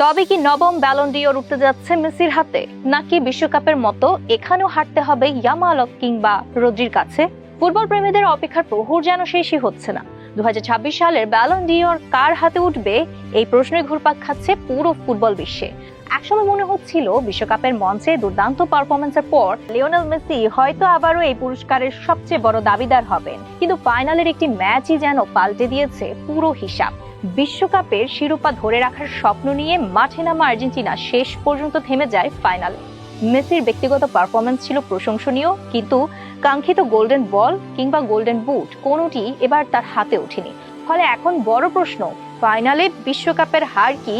তবে কি নবম ব্যালন ডিওর উঠতে যাচ্ছে মেসির হাতে, নাকি বিশ্বকাপের মতো এখানেও হারতে হবে ইয়ামাল কিংবা রদ্রির কাছে? ফুটবল প্রেমীদের অপেক্ষার প্রহর যেন শেষই হচ্ছে না। 2026 সালের ব্যালন ডিওর কার হাতে উঠবে, এই প্রশ্নে ঘুরপাক খাচ্ছে পুরো ফুটবল বিশ্বে। একসময় মনে হচ্ছিল বিশ্বকাপের মঞ্চে দুর্দান্ত পারফরমেন্সের পর লিওনেল মেসি হয়তো আবারও এই পুরস্কারের সবচেয়ে বড় দাবিদার হবেন, কিন্তু ফাইনালের একটি ম্যাচই যেন পাল্টে দিয়েছে পুরো হিসাব। বিশ্বকাপের শিরোপা ধরে রাখার স্বপ্ন নিয়ে মাঠে নামা আর্জেন্টিনা শেষ পর্যন্ত থেমে যায় ফাইনালে। মেসির ব্যক্তিগত পারফরমেন্স ছিল প্রশংসনীয়, কিন্তু কাঙ্ক্ষিত গোল্ডেন বল কিংবা গোল্ডেন বুট কোনোটি এবার তার হাতে ওঠেনি। ফলে এখন বড় প্রশ্ন, ফাইনালে বিশ্বকাপের হার কি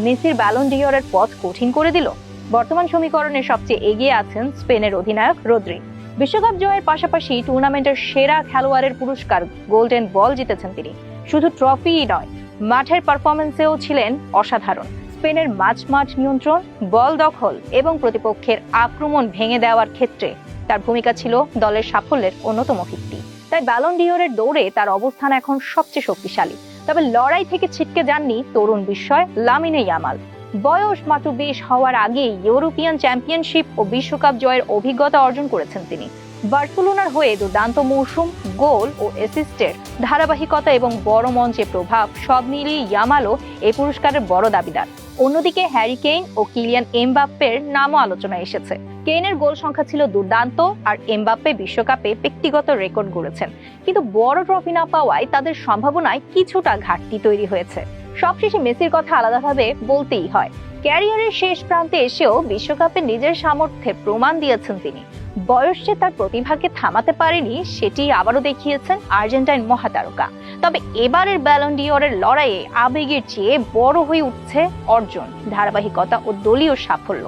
মেসির ব্যালন ডিওরের পথ কঠিন করে দিল? বর্তমান সমীকরণে সবচেয়ে এগিয়ে আছেন স্পেনের অধিনায়ক রদ্রি। বিশ্বকাপ জয়ের পাশাপাশি টুর্নামেন্টের সেরা খেলোয়াড়ের পুরস্কার গোল্ডেন বল জিতেছেন তিনি। শুধু ট্রফিই নয়, মাঠের পারফরমেন্সেও ছিলেন অসাধারণ। স্পেনের মাঝ নিয়ন্ত্রণ, বল দখল এবং প্রতিপক্ষের আক্রমণ ভেঙে দেওয়ার ক্ষেত্রে তার ভূমিকা ছিল দলের সাফল্যের অন্যতম ভিত্তি। তাই ব্যালন ডিওরের দৌড়ে তার অবস্থান এখন সবচেয়ে শক্তিশালী। তবে লড়াই থেকে ছিটকে যাননি তরুণ বিস্ময় লামিনে ইয়ামাল। বয়স মাত্র 20 হওয়ার আগেই ইউরোপিয়ান চ্যাম্পিয়নশিপ ও বিশ্বকাপ জয়ের অভিজ্ঞতা অর্জন করেছেন তিনি। বার্সেলোনার হয়ে দুর্দান্ত মৌসুম, গোল ও অ্যাসিস্টের ধারাবাহিকতা এবং বড় মঞ্চে প্রভাব সব মিলিয়ে ইয়ামালও এই পুরস্কারের বড় দাবিদার। অন্যদিকে হ্যারি কেইন ও কিলিয়ান এমবাপ্পের নামও আলোচনায় এসেছে। কেইনের গোল সংখ্যা ছিল দুর্দান্ত, আর এমবাপ্পে বিশ্বকাপে ব্যক্তিগত রেকর্ড গড়েছেন, কিন্তু বড় ট্রফি না পাওয়ায় তাদের সম্ভাবনায় কিছুটা ঘাটতি তৈরি হয়েছে। সবশেষে মেসির কথা আলাদাভাবে বলতেই হয়। ক্যারিয়ারের শেষ প্রান্তে এসেও বিশ্বকাপে নিজের সামর্থ্যের প্রমাণ দিয়েছেন তিনি। বয়স যে তার প্রতিভাকে থামাতে পারেনি, সেটি আবারও দেখিয়েছেন আর্জেন্টাইন মহাতারকা। তবে এবারের ব্যালন ডিওরের লড়াইয়ে আবেগের চেয়ে বড় হয়ে উঠছে অর্জন, ধারাবাহিকতা ও দলীয় সাফল্য।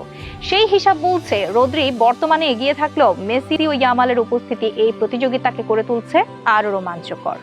সেই হিসাব বলছে রদ্রি বর্তমানে এগিয়ে থাকলেও মেসি ও ইয়ামালের উপস্থিতি এই প্রতিযোগিতাকে করে তুলছে আরো রোমাঞ্চকর।